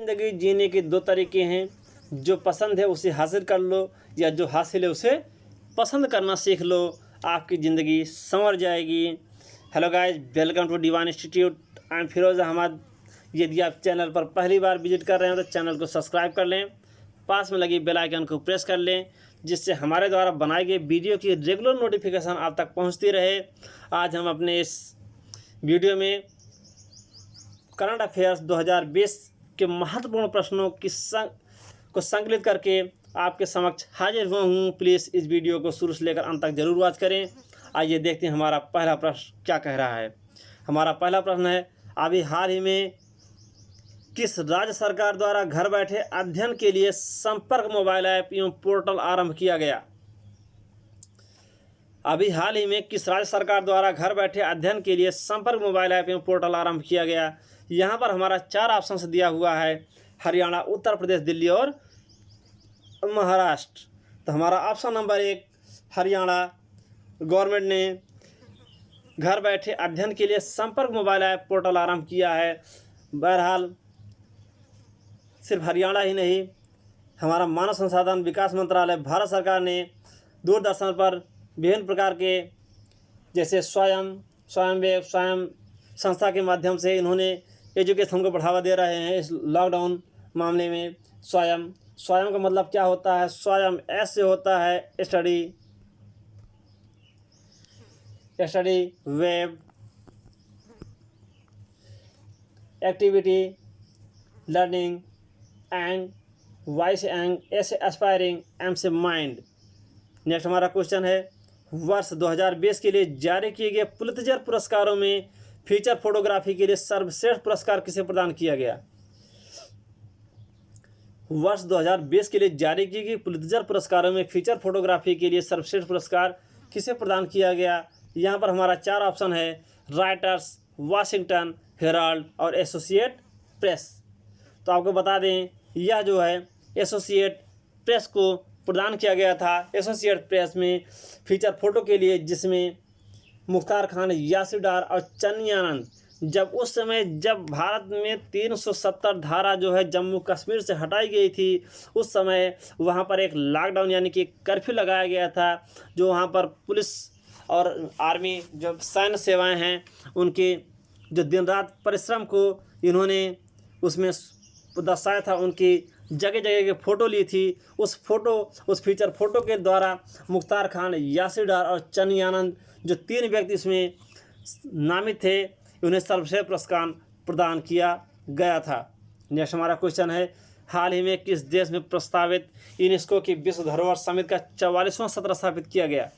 ज़िंदगी जीने के दो तरीके हैं, जो पसंद है उसे हासिल कर लो या जो हासिल है उसे पसंद करना सीख लो, आपकी ज़िंदगी संवर जाएगी। Hello guys, welcome to divine institute. I am Firoz Ahmad. यदि आप चैनल पर पहली बार विजिट कर रहे हैं तो चैनल को सब्सक्राइब कर लें, पास में लगी बेल आइकन को प्रेस कर लें, जिससे हमारे द्वारा बनाए गए वीडियो की रेगुलर नोटिफिकेशन आप तक पहुंचती रहे। आज हम अपने इस वीडियो में करंट अफेयर्स 2020 के महत्वपूर्ण प्रश्नों को संकलित करके आपके समक्ष हाजिर हुआ हूँ। प्लीज़ इस वीडियो को शुरू से लेकर अंत तक जरूर वॉच करें। आइए देखते हैं हमारा पहला प्रश्न क्या कह रहा है। हमारा पहला प्रश्न है, अभी हाल ही में किस राज्य सरकार द्वारा घर बैठे अध्ययन के लिए संपर्क मोबाइल ऐप एवं पोर्टल आरंभ किया गया? अभी हाल ही में किस राज्य सरकार द्वारा घर बैठे अध्ययन के लिए संपर्क मोबाइल ऐप एवं पोर्टल आरंभ किया गया? यहाँ पर हमारा 4 ऑप्शन दिया हुआ है, हरियाणा, उत्तर प्रदेश, दिल्ली और महाराष्ट्र। तो हमारा ऑप्शन नंबर 1 हरियाणा गवर्नमेंट ने घर बैठे अध्ययन के लिए संपर्क मोबाइल ऐप पोर्टल आरंभ किया है। बहरहाल सिर्फ हरियाणा ही नहीं, हमारा मानव संसाधन विकास मंत्रालय भारत सरकार ने दूरदर्शन पर विभिन्न प्रकार के जैसे स्वयं संस्था के माध्यम से इन्होंने एजुकेशन को बढ़ावा दे रहे हैं। इस लॉकडाउन मामले में स्वयं का मतलब क्या होता है? स्वयं ऐसे होता है study, web, activity, learning and voice and ऐसे एस्पायरिंग एम से माइंड। नेक्स्ट हमारा क्वेश्चन है, वर्ष 2020 के लिए जारी किए गए पुलित्जर पुरस्कारों में फीचर फोटोग्राफी के लिए सर्वश्रेष्ठ पुरस्कार किसे प्रदान किया गया? वर्ष 2020 के लिए जारी की गई पुलित्जर पुरस्कारों में फीचर फोटोग्राफी के लिए सर्वश्रेष्ठ पुरस्कार किसे प्रदान किया गया? यहाँ पर हमारा 4 ऑप्शन है, राइटर्स, वाशिंगटन हेराल्ड और एसोसिएट प्रेस। तो आपको बता दें, यह जो है एसोसिएट प्रेस को प्रदान किया गया था। एसोसिएट प्रेस में फीचर फोटो के लिए, जिसमें मुख्तार खान, यासिर डार और चन्नी आनंद, जब भारत में 370 धारा जो है जम्मू कश्मीर से हटाई गई थी, उस समय वहाँ पर एक लॉकडाउन यानी कि कर्फ्यू लगाया गया था, जो वहाँ पर पुलिस और आर्मी जो सैन्य सेवाएं हैं उनके जो दिन रात परिश्रम को इन्होंने उसमें दर्शाया था। उनकी जगह जगह के फ़ोटो ली थी। उस फीचर फ़ोटो के द्वारा मुख्तार खान, यासिर डार और चन्नी आनंद जो 3 व्यक्ति इसमें नामित थे, उन्हें सर्वश्रेष्ठ पुरस्कार प्रदान किया गया था। नेक्स्ट हमारा क्वेश्चन है, हाल ही में किस देश में प्रस्तावित यूनेस्को की विश्व धरोहर समिति का 44वां सत्र स्थापित किया गया?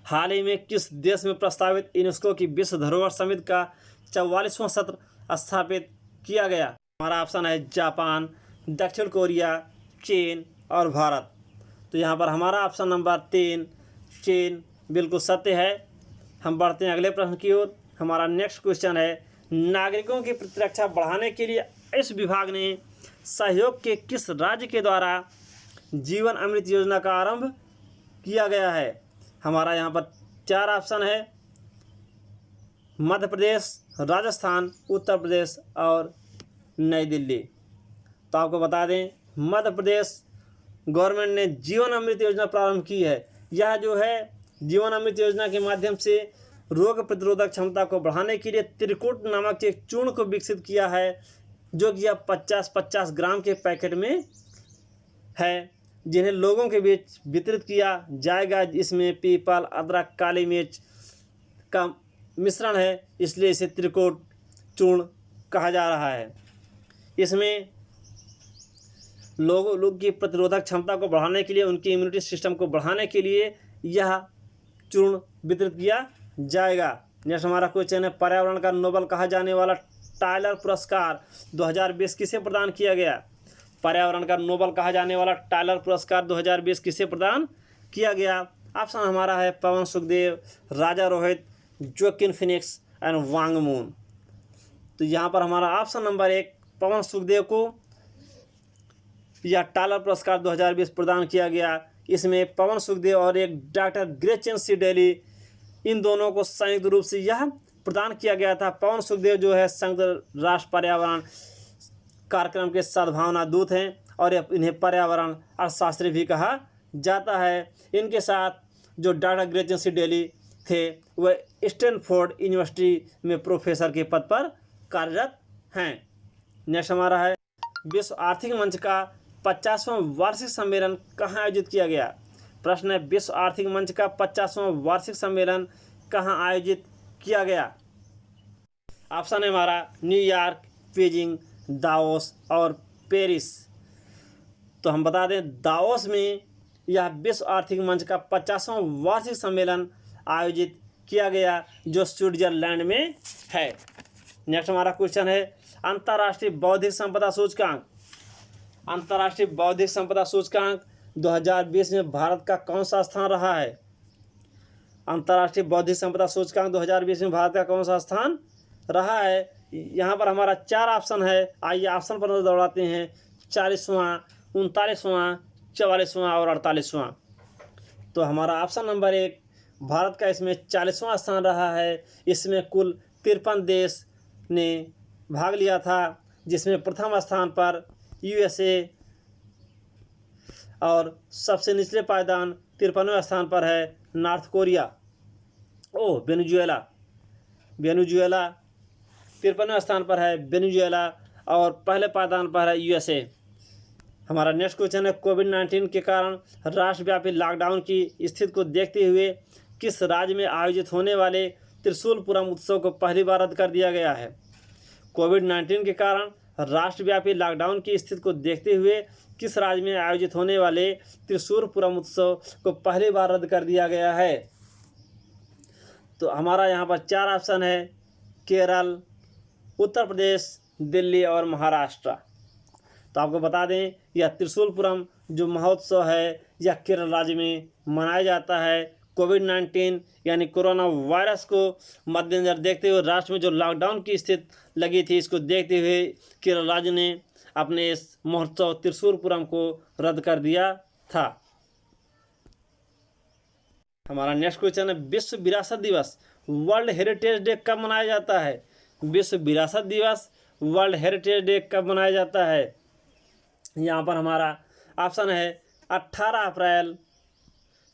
हाल ही में किस देश में प्रस्तावित यूनेस्को की विश्व धरोहर समिति का 44वां सत्र स्थापित किया गया? हमारा ऑप्शन है जापान, दक्षिण कोरिया, चीन और भारत। तो यहाँ पर हमारा ऑप्शन नंबर 3 चीन बिल्कुल सत्य है। हम बढ़ते हैं अगले प्रश्न की ओर। हमारा नेक्स्ट क्वेश्चन है, नागरिकों की प्रतिरक्षा बढ़ाने के लिए इस विभाग ने सहयोग के किस राज्य के द्वारा जीवन अमृत योजना का आरंभ किया गया है? हमारा यहाँ पर 4 ऑप्शन है, मध्य प्रदेश, राजस्थान, उत्तर प्रदेश और नई दिल्ली। तो आपको बता दें, मध्य प्रदेश गवर्नमेंट ने जीवन अमृत योजना प्रारंभ की है। यह जो है जीवन अमृत योजना के माध्यम से रोग प्रतिरोधक क्षमता को बढ़ाने के लिए त्रिकूट नामक एक चूर्ण को विकसित किया है, जो कि अब 50-50 ग्राम के पैकेट में है, जिन्हें लोगों के बीच वितरित किया जाएगा। इसमें पीपल, अदरक, काली मिर्च का मिश्रण है, इसलिए इसे त्रिकूट चूर्ण कहा जा रहा है। इसमें लोगों की प्रतिरोधक क्षमता को बढ़ाने के लिए, उनकी इम्यूनिटी सिस्टम को बढ़ाने के लिए यह चूर्ण वितरित किया जाएगा। नेक्स्ट हमारा क्वेश्चन है, पर्यावरण का नोबेल कहा जाने वाला टायलर पुरस्कार 2020 किसे प्रदान किया गया? पर्यावरण का नोबेल कहा जाने वाला टायलर पुरस्कार 2020 किसे प्रदान किया गया? ऑप्शन हमारा है Pawan Sukhdev, Raja Rohit, Joaquin Phoenix and Wang Moon. तो यहाँ पर हमारा ऑप्शन नंबर 1 पवन सुखदेव को यह टायलर पुरस्कार 2020 प्रदान किया गया। इसमें पवन सुखदेव और एक डॉक्टर ग्रेचेन सी डेली, इन दोनों को संयुक्त रूप से यह प्रदान किया गया था। पवन सुखदेव जो है संयुक्त राष्ट्र पर्यावरण कार्यक्रम के सद्भावना दूत हैं और इन्हें पर्यावरण अर्थशास्त्री भी कहा जाता है। इनके साथ जो डॉक्टर ग्रेचन सी डेली थे वह स्टैनफोर्ड यूनिवर्सिटी में प्रोफेसर के पद पर कार्यरत हैं। नेक्स्ट हमारा है विश्व आर्थिक मंच का 50वां वार्षिक सम्मेलन कहाँ आयोजित किया गया। प्रश्न है विश्व आर्थिक मंच का 50वां वार्षिक सम्मेलन कहाँ आयोजित किया गया। ऑप्शन है हमारा न्यूयॉर्क, बीजिंग, दाओस और पेरिस। तो हम बता दें दाओस में यह विश्व आर्थिक मंच का 50वां वार्षिक सम्मेलन आयोजित किया गया जो स्विट्जरलैंड में है। नेक्स्ट हमारा क्वेश्चन है अंतर्राष्ट्रीय बौद्धिक संपदा सूचकांक। अंतर्राष्ट्रीय बौद्धिक संपदा सूचकांक 2020 में भारत का कौन सा स्थान रहा है। अंतर्राष्ट्रीय बौद्धिक संपदा सूचकांक 2020 में भारत का कौन सा स्थान रहा है। यहाँ पर हमारा 4 ऑप्शन है। आइए ऑप्शन पर नजर दौड़ाते हैं। 40वां, 39वां, 44वां और 48वां। तो हमारा ऑप्शन नंबर 1 भारत का इसमें 40वां स्थान रहा है। इसमें कुल 53 देश ने भाग लिया था, जिसमें प्रथम स्थान पर यूएसए और सबसे निचले पायदान 53वें स्थान पर है नॉर्थ कोरिया। वेनेजुएला 53वें स्थान पर है वेनेजुएला और पहले पायदान पर है यूएसए। हमारा नेक्स्ट क्वेश्चन है कोविड-19 के कारण राष्ट्रव्यापी लॉकडाउन की स्थिति को देखते हुए किस राज्य में आयोजित होने वाले त्रिशूलपुरम उत्सव को पहली बार रद्द कर दिया गया है। कोविड-19 के कारण राष्ट्रव्यापी लॉकडाउन की स्थिति को देखते हुए किस राज्य में आयोजित होने वाले त्रिशूलपुरम उत्सव को पहली बार रद्द कर दिया गया है। तो हमारा यहाँ पर 4 ऑप्शन है केरल, उत्तर प्रदेश, दिल्ली और महाराष्ट्र। तो आपको बता दें यह त्रिशूलपुरम जो महोत्सव है यह केरल राज्य में मनाया जाता है। कोविड-19 यानी कोरोना वायरस को मद्देनजर देखते हुए राष्ट्र में जो लॉकडाउन की स्थिति लगी थी इसको देखते हुए केरल राज्य ने अपने इस महोत्सव त्रिशूलपुरम को रद्द कर दिया था। हमारा नेक्स्ट क्वेश्चन है विश्व विरासत दिवस वर्ल्ड हेरिटेज डे कब मनाया जाता है। विश्व विरासत दिवस वर्ल्ड हेरिटेज डे कब मनाया जाता है। यहाँ पर हमारा ऑप्शन है 18 अप्रैल,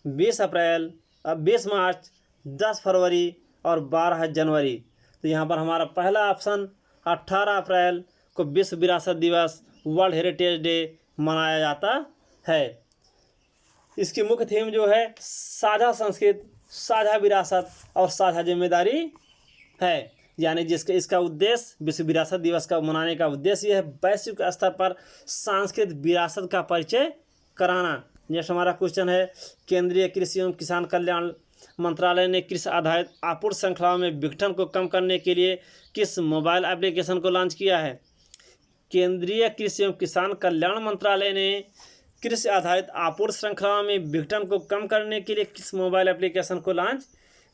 20 अप्रैल, 20 मार्च, 10 फरवरी और 12 जनवरी। तो यहाँ पर हमारा पहला ऑप्शन 18 अप्रैल को विश्व विरासत दिवस वर्ल्ड हेरिटेज डे मनाया जाता है। इसकी मुख्य थीम जो है साझा संस्कृति, साझा विरासत और साझा जिम्मेदारी है। यानी इसका उद्देश्य विश्व विरासत दिवस का मनाने का उद्देश्य यह है वैश्विक स्तर पर सांस्कृतिक विरासत का परिचय कराना। नेक्स्ट हमारा क्वेश्चन है केंद्रीय कृषि एवं किसान कल्याण मंत्रालय ने कृषि आधारित आपूर्ति श्रृंखलाओं में विघटन को कम करने के लिए किस मोबाइल एप्लीकेशन को लॉन्च किया है। केंद्रीय कृषि एवं किसान कल्याण मंत्रालय ने कृषि आधारित आपूर्ति श्रृंखलाओं में विघटन को कम करने के लिए किस मोबाइल एप्लीकेशन को लॉन्च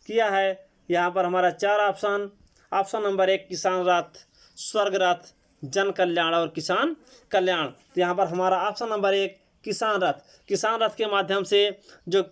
किया है। यहाँ पर हमारा 4 ऑप्शन। ऑप्शन नंबर 1 किसान रथ, स्वर्ग रथ, जन कल्याण और किसान कल्याण। तो यहाँ पर हमारा ऑप्शन नंबर 1 किसान रथ। किसान रथ के माध्यम से जो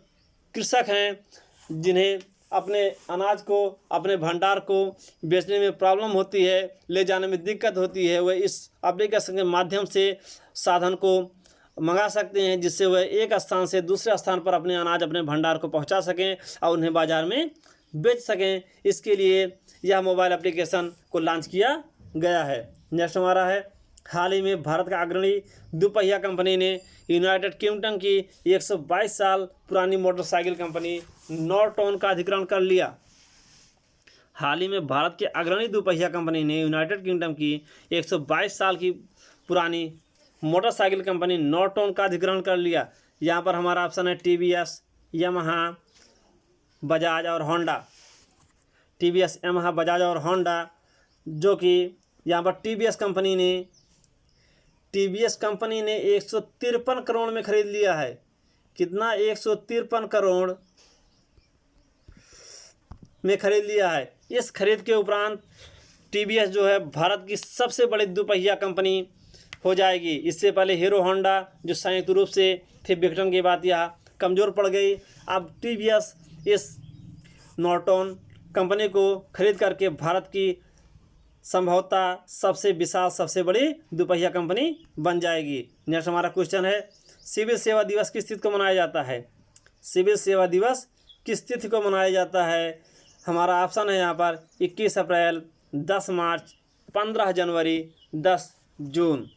कृषक हैं जिन्हें अपने अनाज को, अपने भंडार को बेचने में प्रॉब्लम होती है, ले जाने में दिक्कत होती है, वह इस एप्लीकेशन के माध्यम से साधन को मंगा सकते हैं, जिससे वह एक स्थान से दूसरे स्थान पर अपने अनाज, अपने भंडार को पहुंचा सकें और उन्हें बाज़ार में बेच सकें। इसके लिए यह मोबाइल एप्लीकेशन को लॉन्च किया गया है। नेक्स्ट हमारा है हाल ही में भारत का अग्रणी दुपहिया कंपनी ने यूनाइटेड किंगडम की 122 साल पुरानी मोटरसाइकिल कंपनी नॉर्टन का अधिग्रहण कर लिया। हाल ही में भारत के अग्रणी दुपहिया कंपनी ने यूनाइटेड किंगडम की 122 साल की पुरानी मोटरसाइकिल कंपनी नॉर्टन का अधिग्रहण कर लिया। यहाँ पर हमारा ऑप्शन है टीवीएस, यामाहा, बजाज और होंडा। टीवीएस, यामाहा, बजाज और होंडा, जो कि यहाँ पर टीवीएस कंपनी ने 153 करोड़ में खरीद लिया है। कितना? 153 करोड़ में खरीद लिया है। इस खरीद के उपरांत टीवीएस जो है भारत की सबसे बड़ी दुपहिया कंपनी हो जाएगी। इससे पहले हीरो होंडा जो संयुक्त रूप से थे, विघटन के बाद यह कमज़ोर पड़ गई। अब टीवीएस इस नॉर्टन कंपनी को खरीद करके भारत की संभवतः सबसे विशाल सबसे बड़ी दोपहिया कंपनी बन जाएगी। नेक्स्ट हमारा क्वेश्चन है, सिविल सेवा दिवस किस तिथि को मनाया जाता है? सिविल सेवा दिवस किस तिथि को मनाया जाता है? हमारा ऑप्शन है यहाँ पर 21 अप्रैल, 10 मार्च, 15 जनवरी, 10 जून।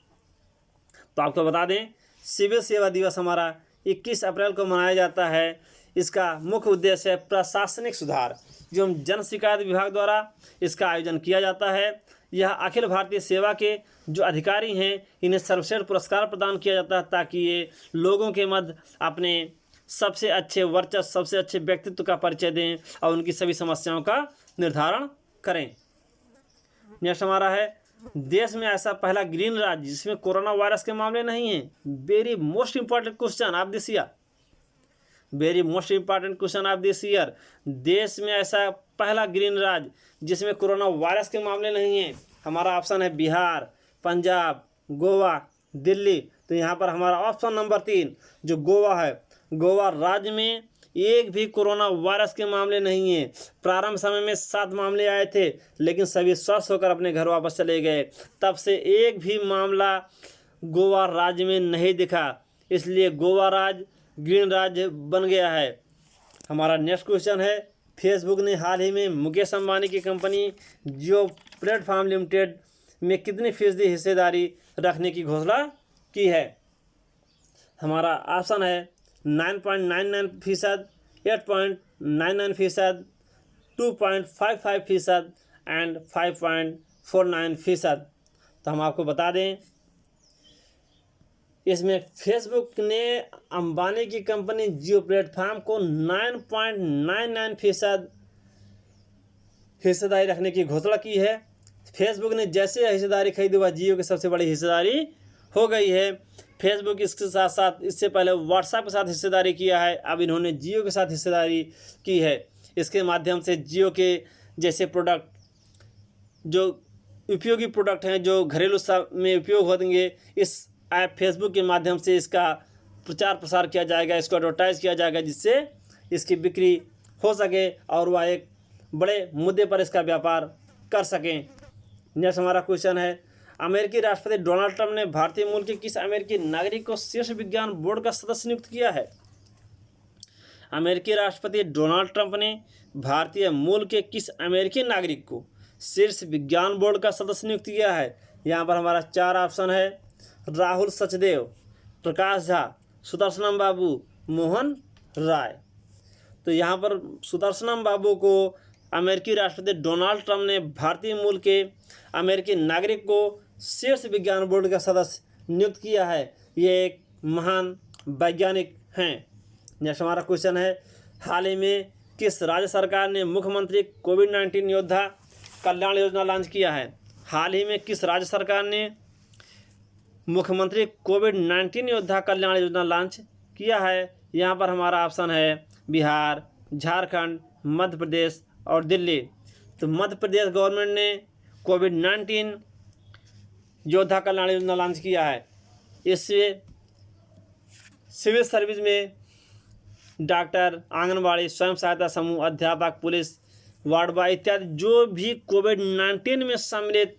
तो आपको बता दें, सिविल सेवा दिवस हमारा 21 अप्रैल को मनाया जाता है। इसका मुख्य उद्देश्य है प्रशासनिक सुधार, जो जन शिकायत विभाग द्वारा इसका आयोजन किया जाता है। यह अखिल भारतीय सेवा के जो अधिकारी हैं इन्हें सर्वश्रेष्ठ पुरस्कार प्रदान किया जाता है, ताकि ये लोगों के मध्य अपने सबसे अच्छे वर्चस्व, सबसे अच्छे व्यक्तित्व का परिचय दें और उनकी सभी समस्याओं का निर्धारण करें। नेक्स्ट हमारा है, देश में ऐसा पहला ग्रीन राज्य जिसमें कोरोना वायरस के मामले नहीं हैं। Very most important question of this year, very most important question of this year. देश में ऐसा पहला ग्रीन राज्य जिसमें कोरोना वायरस के मामले नहीं हैं। हमारा ऑप्शन है बिहार, पंजाब, गोवा, दिल्ली। तो यहाँ पर हमारा ऑप्शन नंबर 3 जो गोवा है, गोवा राज्य में एक भी कोरोना वायरस के मामले नहीं हैं। प्रारंभ समय में 7 मामले आए थे, लेकिन सभी स्वस्थ होकर अपने घर वापस चले गए। तब से एक भी मामला गोवा राज्य में नहीं दिखा, इसलिए गोवा राज्य ग्रीन राज्य बन गया है। हमारा नेक्स्ट क्वेश्चन है, फेसबुक ने हाल ही में मुकेश अंबानी की कंपनी जियो प्लेटफॉर्म लिमिटेड में कितनी फीसदी हिस्सेदारी रखने की घोषणा की है? हमारा ऑप्शन है 9.99%, 8.99%, 2.55% एंड 5.49%। तो हम आपको बता दें, इसमें फेसबुक ने अंबानी की कंपनी जियो प्लेटफॉर्म को 9.99% हिस्सेदारी रखने की घोषणा की है। फेसबुक ने जैसे हिस्सेदारी खरीदी वह जियो की सबसे बड़ी हिस्सेदारी हो गई है। फेसबुक इसके साथ साथ इससे पहले व्हाट्सएप के साथ हिस्सेदारी किया है, अब इन्होंने जियो के साथ हिस्सेदारी की है। इसके माध्यम से जियो के जैसे प्रोडक्ट, जो उपयोगी प्रोडक्ट हैं जो घरेलू में उपयोग होंगे, इस ऐप फेसबुक के माध्यम से इसका प्रचार प्रसार किया जाएगा, इसको एडवर्टाइज़ किया जाएगा, जिससे इसकी बिक्री हो सके और वह एक बड़े मुद्दे पर इसका व्यापार कर सकें। नेक्स्ट हमारा क्वेश्चन है, अमेरिकी राष्ट्रपति डोनाल्ड ट्रंप ने भारतीय मूल के किस अमेरिकी नागरिक को शीर्ष विज्ञान बोर्ड का सदस्य नियुक्त किया है? अमेरिकी राष्ट्रपति डोनाल्ड ट्रंप ने भारतीय मूल के किस अमेरिकी नागरिक को शीर्ष विज्ञान बोर्ड का सदस्य नियुक्त किया है? यहाँ पर हमारा 4 ऑप्शन है, राहुल सचदेव, प्रकाश झा, सुदर्शनम बाबू, मोहन राय। तो यहाँ पर सुदर्शनम बाबू को अमेरिकी राष्ट्रपति डोनाल्ड ट्रंप ने भारतीय मूल के अमेरिकी नागरिक को शीर्ष विज्ञान बोर्ड का सदस्य नियुक्त किया है। ये एक महान वैज्ञानिक हैं। नेक्स्ट हमारा क्वेश्चन है, हाल ही में किस राज्य सरकार ने मुख्यमंत्री कोविड-19 योद्धा कल्याण योजना लॉन्च किया है? हाल ही में किस राज्य सरकार ने मुख्यमंत्री कोविड-19 योद्धा कल्याण योजना लॉन्च किया है? यहाँ पर हमारा ऑप्शन है बिहार, झारखंड, मध्य प्रदेश और दिल्ली। तो मध्य प्रदेश गवर्नमेंट ने कोविड-19 योद्धा कल्याण योजना लॉन्च किया है। इससे सिविल सर्विस में डॉक्टर, आंगनबाड़ी, स्वयं सहायता समूह, अध्यापक, पुलिस, वार्ड बॉय इत्यादि जो भी कोविड-19 में सम्मिलित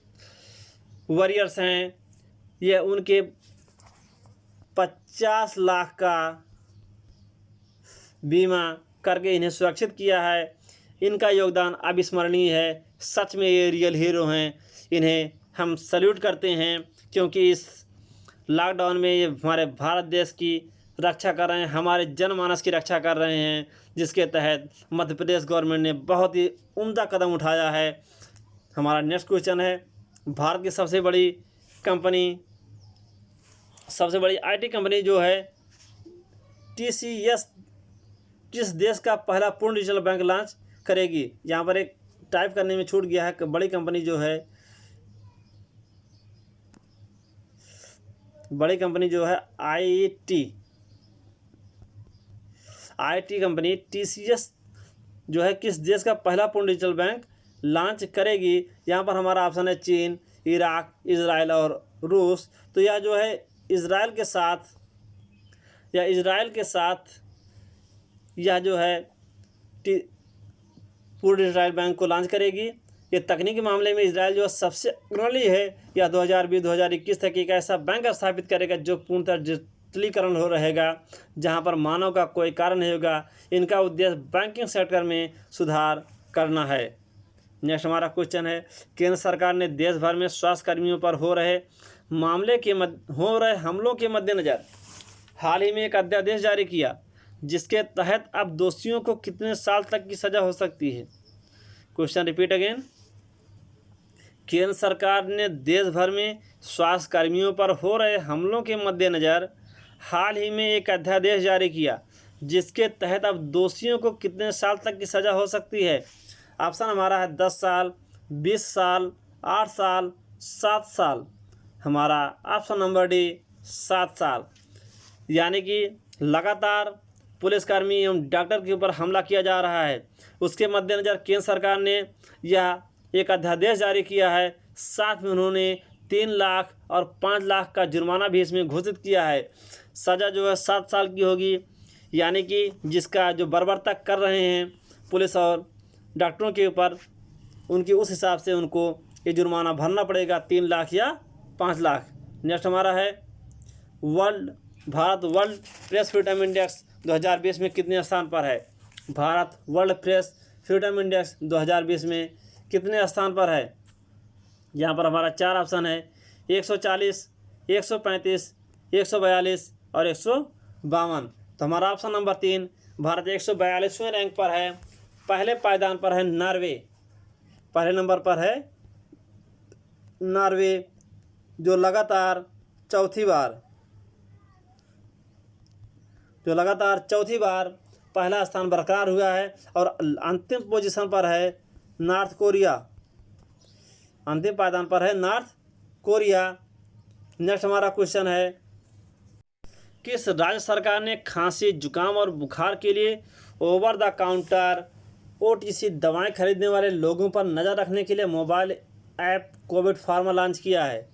वॉरियर्स हैं, ये उनके 50 लाख का बीमा करके इन्हें सुरक्षित किया है। इनका योगदान अविस्मरणीय है। सच में ये रियल हीरो हैं। इन्हें हम सल्यूट करते हैं, क्योंकि इस लॉकडाउन में ये हमारे भारत देश की रक्षा कर रहे हैं, हमारे जनमानस की रक्षा कर रहे हैं, जिसके तहत मध्य प्रदेश गवर्नमेंट ने बहुत ही उम्दा कदम उठाया है। हमारा नेक्स्ट क्वेश्चन है, भारत की सबसे बड़ी आईटी कंपनी जो है TCS किस देश का पहला पूर्ण डिजिटल बैंक लॉन्च करेगी? यहाँ पर एक टाइप करने में छूट गया है। बड़ी कंपनी जो है आईटी कंपनी TCS जो है किस देश का पहला पूर्ण डिजिटल बैंक लॉन्च करेगी? यहाँ पर हमारा ऑप्शन है चीन, इराक, इजराइल और रूस। तो यह जो है इजराइल के साथ यह जो है पूर्ण डिजिटल बैंक को लॉन्च करेगी। ये तकनीकी मामले में इजराइल जो सबसे अग्रणी है। यह 2020-2021 तक एक ऐसा बैंक स्थापित करेगा जो पूर्णतः डिजिटलीकरण हो रहेगा, जहां पर मानव का कोई कार्य नहीं होगा। इनका उद्देश्य बैंकिंग सेक्टर में सुधार करना है। नेक्स्ट हमारा क्वेश्चन है, केंद्र सरकार ने देश भर में स्वास्थ्य कर्मियों पर हो रहे हमलों के मद्देनज़र हाल ही में एक अध्यादेश जारी किया, जिसके तहत अब दोषियों को कितने साल तक की सज़ा हो सकती है। Question repeat again. केंद्र सरकार ने देश भर में स्वास्थ्य कर्मियों पर हो रहे हमलों के मद्देनज़र हाल ही में एक अध्यादेश जारी किया, जिसके तहत अब दोषियों को कितने साल तक की सज़ा हो सकती है। ऑप्शन हमारा है 10 साल, 20 साल, 8 साल, 7 साल। हमारा ऑप्शन नंबर डी 7 साल। यानी कि लगातार पुलिसकर्मी एवं डॉक्टर के ऊपर हमला किया जा रहा है, उसके मद्देनज़र केंद्र सरकार ने यह एक अध्यादेश जारी किया है। साथ में उन्होंने 3 लाख और 5 लाख का जुर्माना भी इसमें घोषित किया है। सज़ा जो है 7 साल की होगी, यानी कि जिसका जो बर्बरता कर रहे हैं पुलिस और डॉक्टरों के ऊपर, उनकी उस हिसाब से उनको ये जुर्माना भरना पड़ेगा, 3 लाख या 5 लाख। नेक्स्ट हमारा है Bharat world press freedom index 2020 में कितने स्थान पर है। Bharat world press freedom index 2020 में कितने स्थान पर है। यहाँ पर हमारा 4 ऑप्शन है, 140, 135, 142 और 152। तो हमारा ऑप्शन नंबर 3, भारत 142वें रैंक पर है। पहले पायदान पर है नॉर्वे, पहले नंबर पर है नॉर्वे, जो लगातार चौथी बार पहला स्थान बरकरार हुआ है। और अंतिम पोजीशन पर है नॉर्थ कोरिया, अंतिम पायदान पर है नॉर्थ कोरिया। नेक्स्ट हमारा क्वेश्चन है, किस राज्य सरकार ने खांसी, जुकाम और बुखार के लिए ओवर द काउंटर OTC दवाएं खरीदने वाले लोगों पर नज़र रखने के लिए mobile app Covid pharma launch किया है।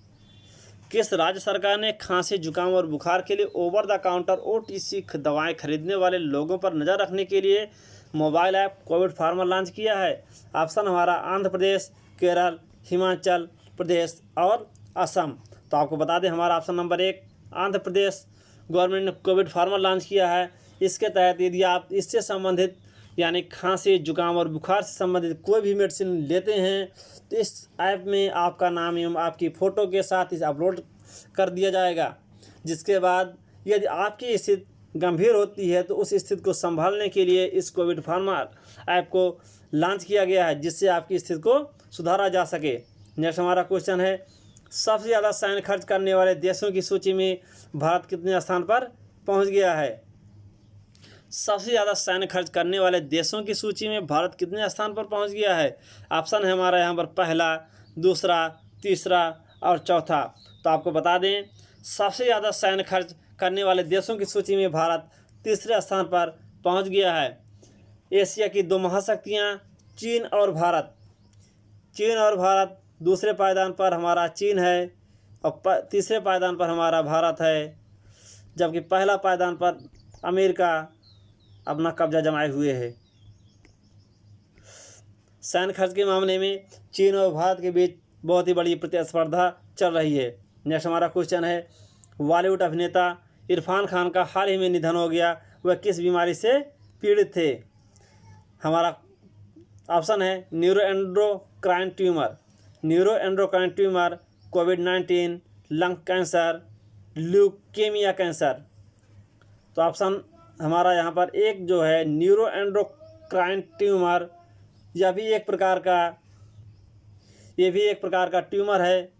किस राज्य सरकार ने खांसी, जुकाम और बुखार के लिए ओवर द काउंटर OTC दवाएं खरीदने वाले लोगों पर नज़र रखने के लिए mobile app Covid pharma launch किया है। ऑप्शन हमारा आंध्र प्रदेश, केरल, हिमाचल प्रदेश और असम। तो आपको बता दें हमारा option number 1 Andhra Pradesh government ने कोविड फार्मा लॉन्च किया है। इसके तहत यदि आप इससे संबंधित यानी खांसी, जुकाम और बुखार से संबंधित कोई भी मेडिसिन लेते हैं तो इस ऐप में आपका नाम एवं आपकी फ़ोटो के साथ इसे अपलोड कर दिया जाएगा, जिसके बाद यदि आपकी स्थिति गंभीर होती है तो उस स्थिति को संभालने के लिए इस कोविड फार्मा ऐप को लॉन्च किया गया है, जिससे आपकी स्थिति को सुधारा जा सके। नेक्स्ट हमारा क्वेश्चन है, सबसे ज़्यादा सैन्य खर्च करने वाले देशों की सूची में भारत कितने स्थान पर पहुंच गया है। सबसे ज़्यादा सैन्य खर्च करने वाले देशों की सूची में भारत कितने स्थान पर पहुंच गया है। ऑप्शन है हमारा यहाँ पर पहला, दूसरा, तीसरा और चौथा। तो आपको बता दें सबसे ज़्यादा सैन्य खर्च करने वाले देशों की सूची में भारत तीसरे स्थान पर पहुंच गया है। एशिया की 2 महाशक्तियाँ चीन और भारत दूसरे पायदान पर हमारा चीन है और तीसरे पायदान पर हमारा भारत है, जबकि पहला पायदान पर अमेरिका अपना कब्जा जमाए हुए है। सैन्य खर्च के मामले में चीन और भारत के बीच बहुत ही बड़ी प्रतिस्पर्धा चल रही है। नेक्स्ट हमारा क्वेश्चन है, बॉलीवुड अभिनेता इरफान खान का हाल ही में निधन हो गया, वह किस बीमारी से पीड़ित थे। हमारा ऑप्शन है न्यूरोएंडोक्राइन ट्यूमर, कोविड-19, लंग कैंसर, ल्यूकेमिया कैंसर। तो ऑप्शन हमारा यहाँ पर एक जो है न्यूरोएंडोक्राइन ट्यूमर, यह भी एक प्रकार का ट्यूमर है,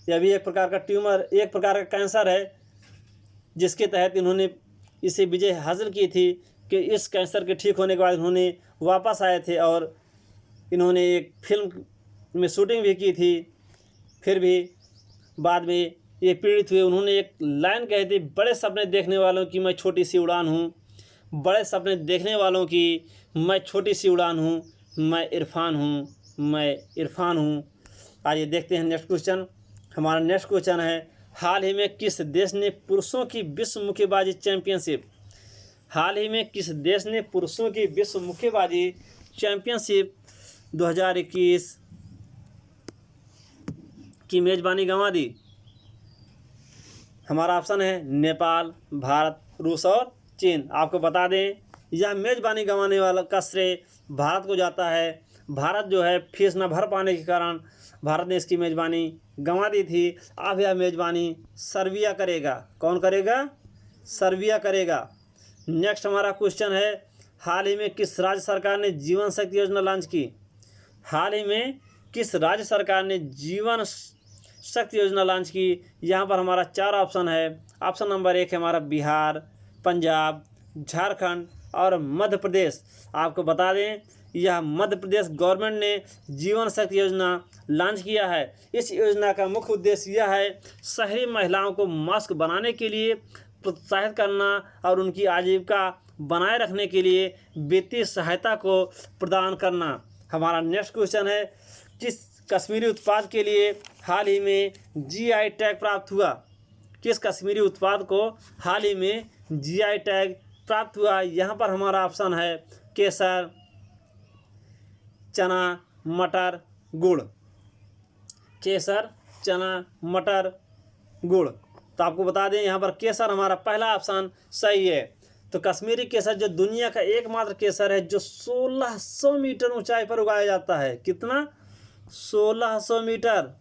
एक प्रकार का कैंसर है, जिसके तहत इन्होंने इसे विजय हासिल की थी कि इस कैंसर के ठीक होने के बाद इन्होंने वापस आए थे और इन्होंने एक फिल्म में शूटिंग भी की थी। फिर भी बाद में ये पीड़ित हुए। उन्होंने एक लाइन कही थी, बड़े सपने देखने वालों की मैं छोटी सी उड़ान हूँ, बड़े सपने देखने वालों की मैं छोटी सी उड़ान हूँ, मैं इरफान हूँ। आइए देखते हैं नेक्स्ट क्वेश्चन। हमारा नेक्स्ट क्वेश्चन है, हाल ही में किस देश ने पुरुषों की विश्व मुक्केबाजी चैंपियनशिप 2021 की मेज़बानी गंवा दी? हमारा ऑप्शन है नेपाल, भारत, रूस और चीन। आपको बता दें यह मेज़बानी गंवाने वाला का श्रेय भारत को जाता है। भारत जो है फीस न भर पाने के कारण भारत ने इसकी मेज़बानी गंवा दी थी। अब यह मेज़बानी सर्बिया करेगा। कौन करेगा? सर्बिया करेगा। नेक्स्ट हमारा क्वेश्चन है, हाल ही में किस राज्य सरकार ने जीवन शक्ति योजना लॉन्च की? हाल ही में किस राज्य सरकार ने जीवन शक्ति योजना लॉन्च की? यहाँ पर हमारा 4 ऑप्शन है। ऑप्शन नंबर 1 है हमारा बिहार, पंजाब, झारखंड और मध्य प्रदेश। आपको बता दें यह मध्य प्रदेश गवर्नमेंट ने जीवन शक्ति योजना लॉन्च किया है। इस योजना का मुख्य उद्देश्य यह है शहरी महिलाओं को मास्क बनाने के लिए प्रोत्साहित करना और उनकी आजीविका बनाए रखने के लिए वित्तीय सहायता को प्रदान करना। हमारा नेक्स्ट क्वेश्चन है, किस कश्मीरी उत्पाद के लिए हाल ही में जीआई टैग प्राप्त हुआ? किस कश्मीरी उत्पाद को हाल ही में जीआई टैग प्राप्त हुआ? यहाँ पर हमारा ऑप्शन है केसर, चना, मटर, गुड़। केसर, चना, मटर, गुड़। तो आपको बता दें यहाँ पर केसर हमारा पहला ऑप्शन सही है। तो कश्मीरी केसर जो दुनिया का एकमात्र केसर है जो 1600 मीटर ऊंचाई पर उगाया जाता है। कितना? 1600 मीटर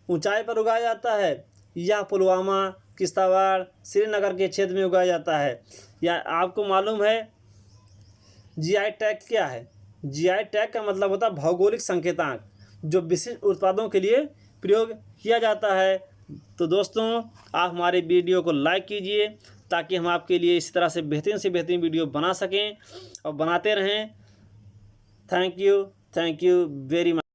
ऊंचाई पर उगाया जाता है। यह पुलवामा, किश्तवाड़, श्रीनगर के क्षेत्र में उगाया जाता है। या आपको मालूम है जीआई टैग क्या है? जीआई टैग का मतलब होता है भौगोलिक संकेतांक, जो विशिष्ट उत्पादों के लिए प्रयोग किया जाता है। तो दोस्तों आप हमारे वीडियो को लाइक कीजिए ताकि हम आपके लिए इस तरह से बेहतरीन वीडियो बना सकें और बनाते रहें। Thank you very much.